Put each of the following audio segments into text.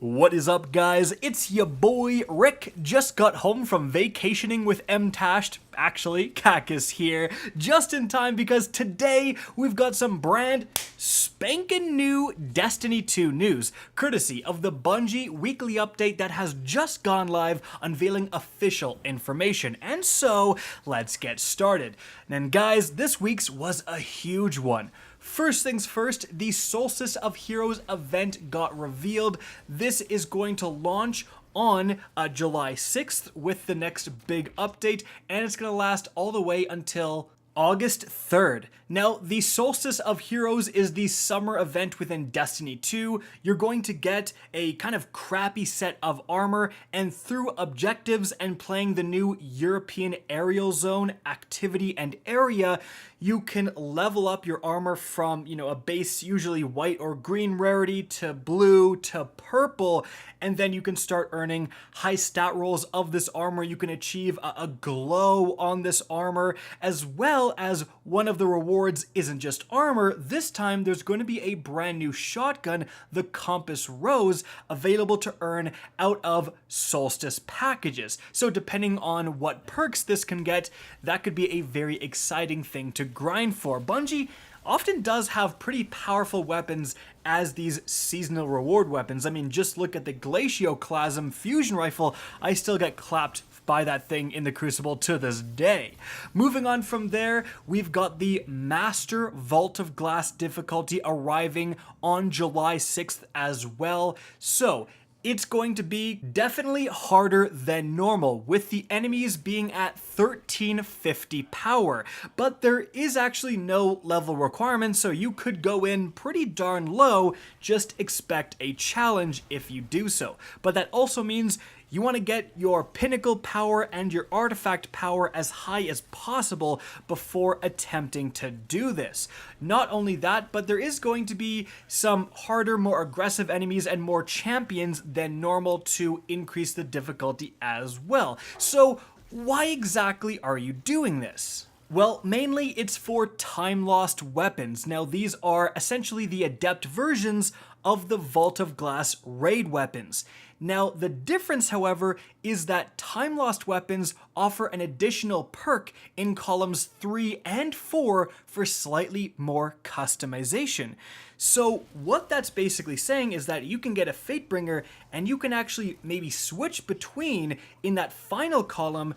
What is up, guys? It's your boy Rick. Just got home from vacationing with M-Tashed. Actually, Kackis here, just in time because today we've got some brand spankin' new Destiny 2 news, courtesy of the Bungie weekly update that has just gone live, unveiling official information. And so, let's get started. And guys, this week's was a huge one. First things first, the Solstice of Heroes Event got revealed. This is going to launch on July 6th with the next big update, and it's going to last all the way until August 3rd. Now, the Solstice of Heroes is the summer event within Destiny 2. You're going to get a kind of crappy set of armor, and through objectives and playing the new European Aerial Zone activity and area, you can level up your armor from, a base usually white or green rarity to blue to purple, and then you can start earning high stat rolls of this armor. You can achieve a glow on this armor, as well as one of the rewards isn't just armor. This time there's going to be a brand new shotgun, the Compass Rose, available to earn out of Solstice packages. So depending on what perks this can get, that could be a very exciting thing to grind for. Bungie often does have pretty powerful weapons as these seasonal reward weapons. I mean, just look at the Glacioclasm fusion rifle. I still get clapped by that thing in the Crucible to this day. Moving on from there, we've got the Master Vault of Glass difficulty arriving on July 6th as well. So it's going to be definitely harder than normal, with the enemies being at 1350 power. But there is actually no level requirement, so you could go in pretty darn low. Just expect a challenge if you do so. But that also means you want to get your pinnacle power and your artifact power as high as possible before attempting to do this. Not only that, but there is going to be some harder, more aggressive enemies and more champions than normal to increase the difficulty as well. So why exactly are you doing this? Well, mainly it's for time-lost weapons. Now, these are essentially the adept versions of the Vault of Glass raid weapons. Now, the difference, however, is that time-lost weapons offer an additional perk in columns 3 and 4 for slightly more customization. So what that's basically saying is that you can get a Fatebringer and you can actually maybe switch between, in that final column,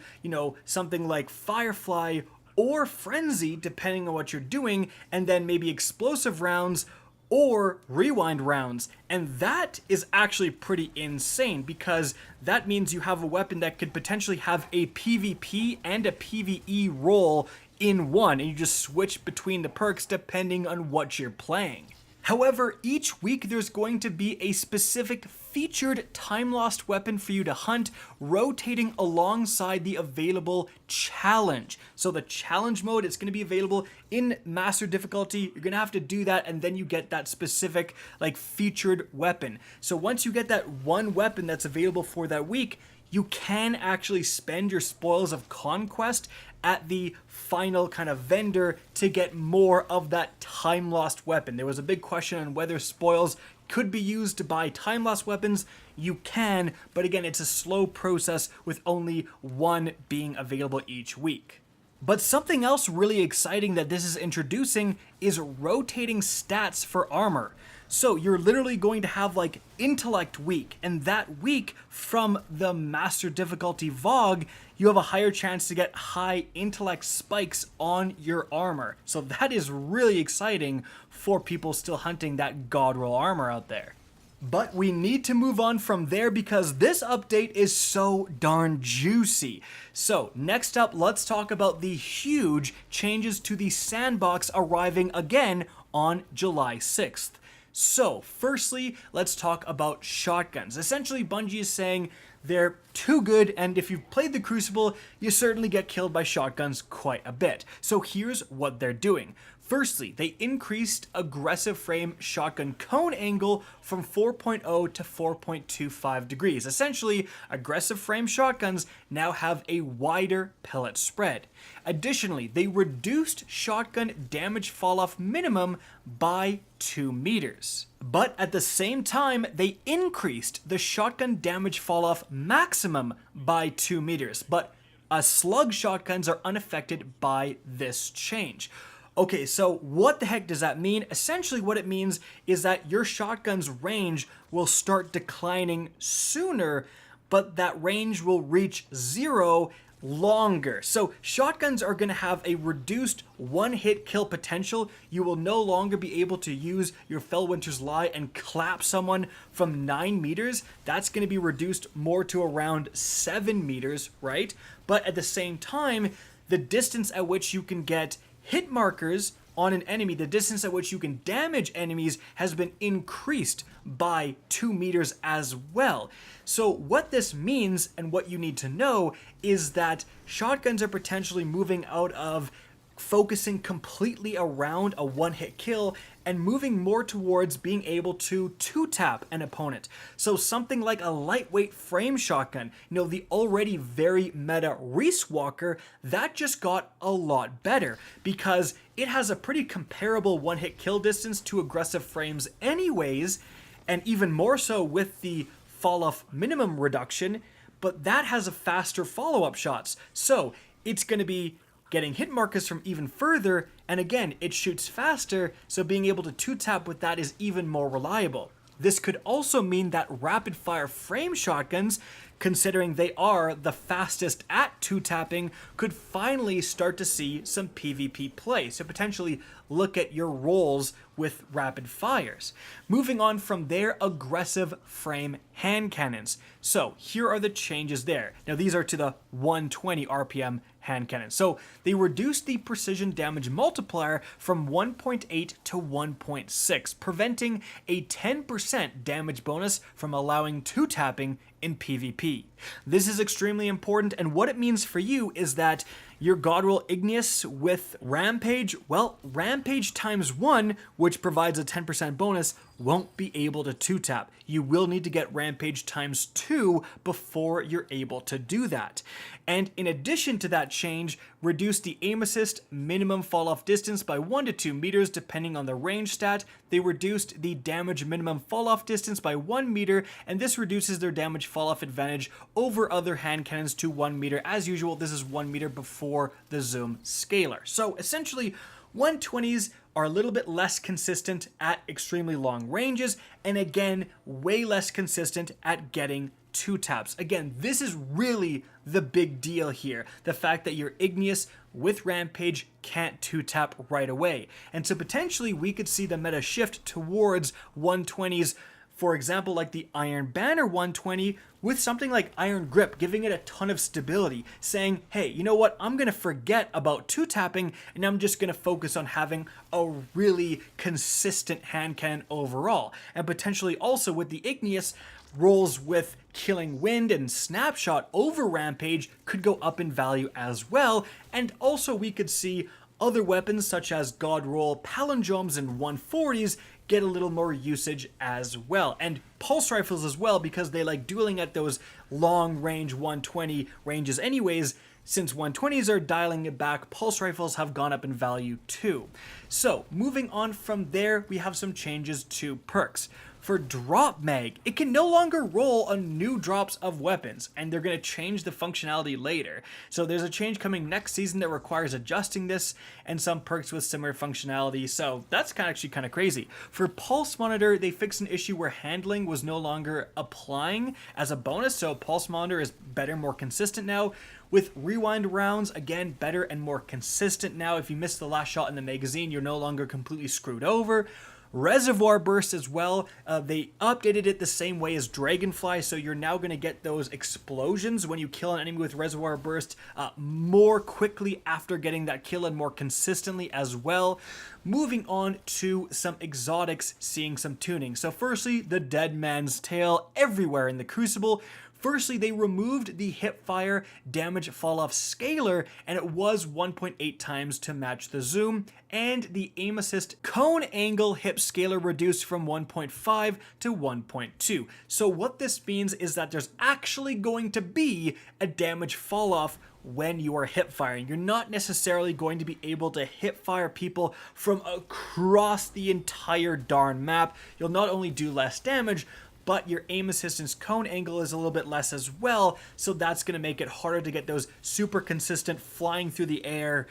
something like Firefly or Frenzy, depending on what you're doing, and then maybe explosive rounds or rewind rounds. And that is actually pretty insane, because that means you have a weapon that could potentially have a PvP and a PvE role in one, and you just switch between the perks depending on what you're playing. However, each week there's going to be a specific featured time-lost weapon for you to hunt, rotating alongside the available challenge. So the challenge mode, it's going to be available in master difficulty. You're going to have to do that, and then you get that specific featured weapon. So once you get that one weapon that's available for that week, you can actually spend your spoils of conquest at the final kind of vendor to get more of that time-lost weapon. There was a big question on whether spoils could be used to buy time-lost weapons. You can, but again, it's a slow process with only one being available each week. But something else really exciting that this is introducing is rotating stats for armor. So you're literally going to have Intellect Week, and that week from the Master Difficulty VOG, you have a higher chance to get high intellect spikes on your armor. So that is really exciting for people still hunting that God roll armor out there. But we need to move on from there because this update is so darn juicy. So next up, let's talk about the huge changes to the Sandbox arriving again on July 6th. So firstly, let's talk about shotguns. Essentially, Bungie is saying they're too good, and if you've played the Crucible, you certainly get killed by shotguns quite a bit. So here's what they're doing. Firstly, they increased aggressive frame shotgun cone angle from 4.0 to 4.25 degrees. Essentially, aggressive frame shotguns now have a wider pellet spread. Additionally, they reduced shotgun damage falloff minimum by 2 meters. But at the same time, they increased the shotgun damage fall-off maximum by 2 meters. But slug shotguns are unaffected by this change. Okay, so what the heck does that mean? Essentially what it means is that your shotgun's range will start declining sooner, but that range will reach 0 longer. So shotguns are going to have a reduced one-hit kill potential. You will no longer be able to use your Fellwinter's Lie and clap someone from 9 meters. That's going to be reduced more to around 7 meters, right? But at the same time, the distance at which you can get hit markers on an enemy, the distance at which you can damage enemies, has been increased by 2 meters as well. So what this means, and what you need to know, is that shotguns are potentially moving out of focusing completely around a one-hit kill and moving more towards being able to two-tap an opponent. So something like a lightweight frame shotgun, the already very meta Reese Walker, that just got a lot better because it has a pretty comparable one-hit kill distance to aggressive frames anyways, and even more so with the fall-off minimum reduction, but that has a faster follow-up shots. So it's going to be getting hit markers from even further, and again, it shoots faster, so being able to two-tap with that is even more reliable. This could also mean that rapid-fire frame shotguns, considering they are the fastest at two-tapping, could finally start to see some PvP play, so potentially look at your roles with rapid fires. Moving on from there, aggressive frame hand cannons. So here are the changes there. Now these are to the 120 RPM hand cannon. So they reduced the precision damage multiplier from 1.8 to 1.6, preventing a 10% damage bonus from allowing two-tapping in PvP. This is extremely important, and what it means for you is that your Godroll Igneous with Rampage, well, Rampage times 1, which provides a 10% bonus, won't be able to two-tap. You will need to get Rampage times 2 before you're able to do that. And in addition to that change, reduce the aim assist minimum fall-off distance by 1 to 2 meters depending on the range stat. They reduced the damage minimum fall-off distance by 1 meter, and this reduces their damage fall-off advantage over other hand cannons to 1 meter. As usual, this is 1 meter before the zoom scalar. So essentially, 120s are a little bit less consistent at extremely long ranges, and again, way less consistent at getting two taps. Again, this is really the big deal here. The fact that your Igneous with Rampage can't two-tap right away. And so potentially we could see the meta shift towards 120s, for example, like the Iron Banner 120 with something like Iron Grip, giving it a ton of stability, saying, hey, you know what, I'm going to forget about two-tapping and I'm just going to focus on having a really consistent hand cannon overall. And potentially also with the Igneous, rolls with Killing Wind and Snapshot over Rampage could go up in value as well. And also we could see other weapons such as Godroll, Palindromes, and 140s get a little more usage as well. And pulse rifles as well, because they like dueling at those long range 120 ranges anyways. Since 120s are dialing it back, pulse rifles have gone up in value too. So moving on from there, we have some changes to perks. For Drop Mag, it can no longer roll on new drops of weapons, and they're going to change the functionality later. So there's a change coming next season that requires adjusting this, and some perks with similar functionality, so that's actually kind of crazy. For Pulse Monitor, they fixed an issue where handling was no longer applying as a bonus, so Pulse Monitor is better, more consistent now. With Rewind rounds, again, better and more consistent now. If you missed the last shot in the magazine, you're no longer completely screwed over. Reservoir Burst as well, they updated it the same way as Dragonfly, so you're now going to get those explosions when you kill an enemy with Reservoir Burst more quickly after getting that kill and more consistently as well. Moving on to some exotics, seeing some tuning. So firstly, the Dead Man's Tail everywhere in the Crucible. Firstly, they removed the hipfire damage falloff scaler, and it was 1.8 times to match the zoom, and the aim assist cone angle hip scaler reduced from 1.5 to 1.2. So what this means is that there's actually going to be a damage falloff when you are hip firing. You're not necessarily going to be able to hip fire people from across the entire darn map. You'll not only do less damage, but your aim assistance cone angle is a little bit less as well, so that's going to make it harder to get those super consistent flying through the air,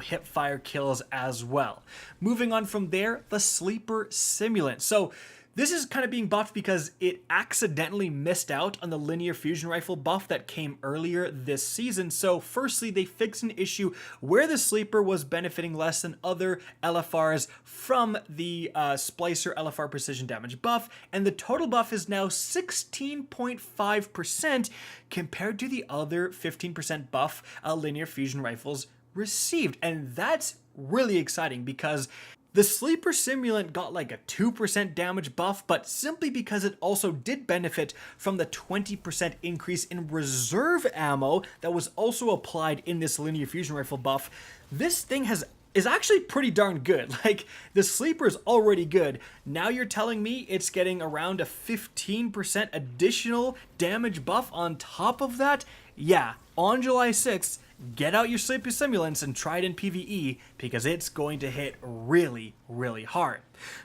hip fire kills as well. Moving on from there, the sleeper Simulant. So this is kind of being buffed because it accidentally missed out on the linear fusion rifle buff that came earlier this season. So firstly, they fixed an issue where the sleeper was benefiting less than other LFRs from the Splicer LFR precision damage buff, and the total buff is now 16.5% compared to the other 15% buff linear fusion rifles received. And that's really exciting because the sleeper Simulant got like a 2% damage buff, but simply because it also did benefit from the 20% increase in reserve ammo that was also applied in this linear fusion rifle buff, this thing is actually pretty darn good. Like, the sleeper is already good. Now you're telling me it's getting around a 15% additional damage buff on top of that? Yeah, on July 6th, get out your sleeper Simulants and try it in PvE because it's going to hit really, really hard.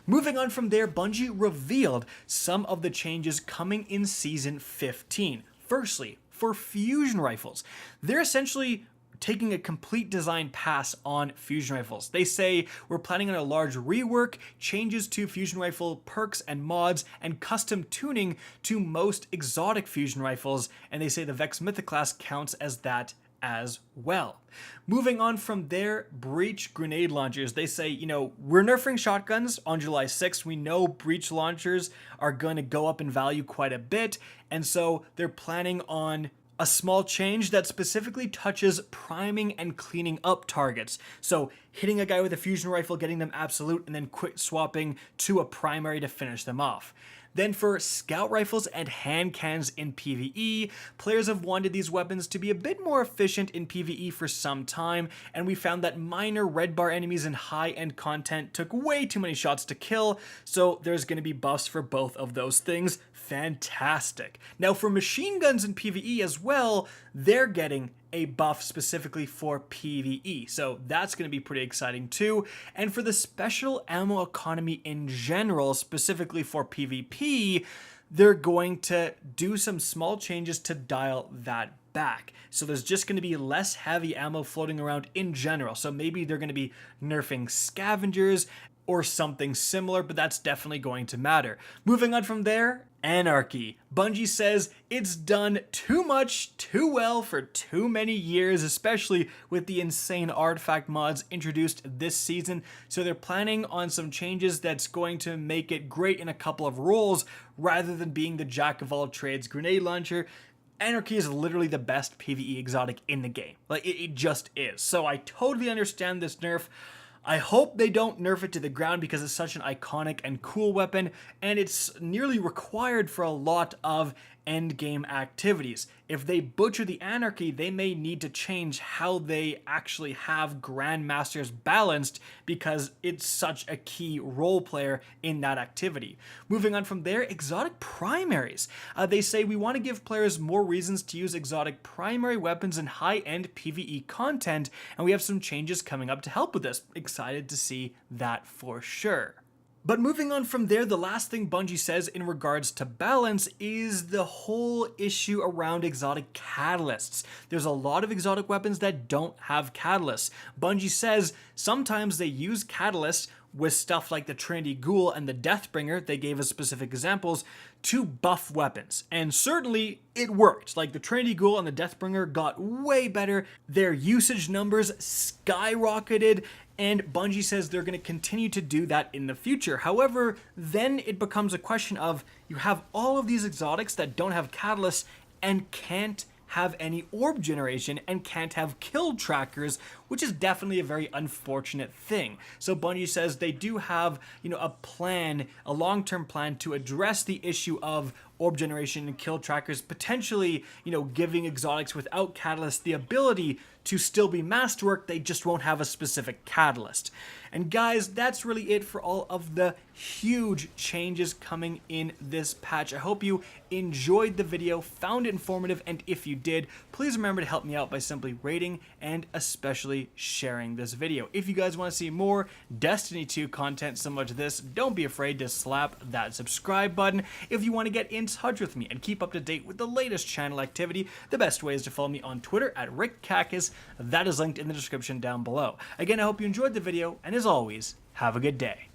Moving on from there, Bungie revealed some of the changes coming in Season 15. Firstly, for fusion rifles, they're essentially taking a complete design pass on fusion rifles. They say we're planning on a large rework, changes to fusion rifle perks and mods, and custom tuning to most exotic fusion rifles, and they say the Vex Mythoclast counts as that as well. Moving on from there, breach grenade launchers. They say, we're nerfing shotguns on July 6th. We know breach launchers are going to go up in value quite a bit, and so they're planning on a small change that specifically touches priming and cleaning up targets. So hitting a guy with a fusion rifle, getting them absolute, and then quick swapping to a primary to finish them off. Then for scout rifles and hand cannons in PvE, players have wanted these weapons to be a bit more efficient in PvE for some time, and we found that minor red bar enemies in high-end content took way too many shots to kill, so there's going to be buffs for both of those things. Fantastic. Now for machine guns in PvE as well, they're getting a buff specifically for PvE, so that's going to be pretty exciting too. And for the special ammo economy in general, specifically for PvP, they're going to do some small changes to dial that back. So there's just going to be less heavy ammo floating around in general. So maybe they're going to be nerfing scavengers or something similar, but that's definitely going to matter. Moving on from there, Anarchy. Bungie says it's done too much, too well for too many years, especially with the insane artifact mods introduced this season. So they're planning on some changes that's going to make it great in a couple of roles rather than being the jack of all trades grenade launcher. Anarchy is literally the best PvE exotic in the game. Like, it just is. So I totally understand this nerf. I hope they don't nerf it to the ground because it's such an iconic and cool weapon, and it's nearly required for a lot of endgame activities. If they butcher the Anarchy, they may need to change how they actually have Grandmasters balanced because it's such a key role player in that activity. Moving on from there, exotic primaries. They say we want to give players more reasons to use exotic primary weapons in high-end PvE content, and we have some changes coming up to help with this. Excited to see that for sure. But moving on from there, the last thing Bungie says in regards to balance is the whole issue around exotic catalysts. There's a lot of exotic weapons that don't have catalysts. Bungie says sometimes they use catalysts with stuff like the Trinity Ghoul and the Deathbringer, they gave us specific examples, to buff weapons. And certainly it worked. Like the Trinity Ghoul and the Deathbringer got way better, their usage numbers skyrocketed, and Bungie says they're going to continue to do that in the future. However, then it becomes a question of you have all of these exotics that don't have catalysts and can't have any orb generation and can't have kill trackers, which is definitely a very unfortunate thing. So Bungie says they do have, a plan, a long-term plan to address the issue of orb generation and kill trackers, potentially, giving exotics without catalyst the ability to still be masterwork. They just won't have a specific catalyst. And guys, that's really it for all of the huge changes coming in this patch. I hope you enjoyed the video, found it informative, and if you did, please remember to help me out by simply rating and especially sharing this video. If you guys want to see more Destiny 2 content similar to this, don't be afraid to slap that subscribe button. If you want to get in touch with me and keep up to date with the latest channel activity, the best way is to follow me on Twitter at RickKackis. That is linked in the description down below. Again, I hope you enjoyed the video, and as always, have a good day.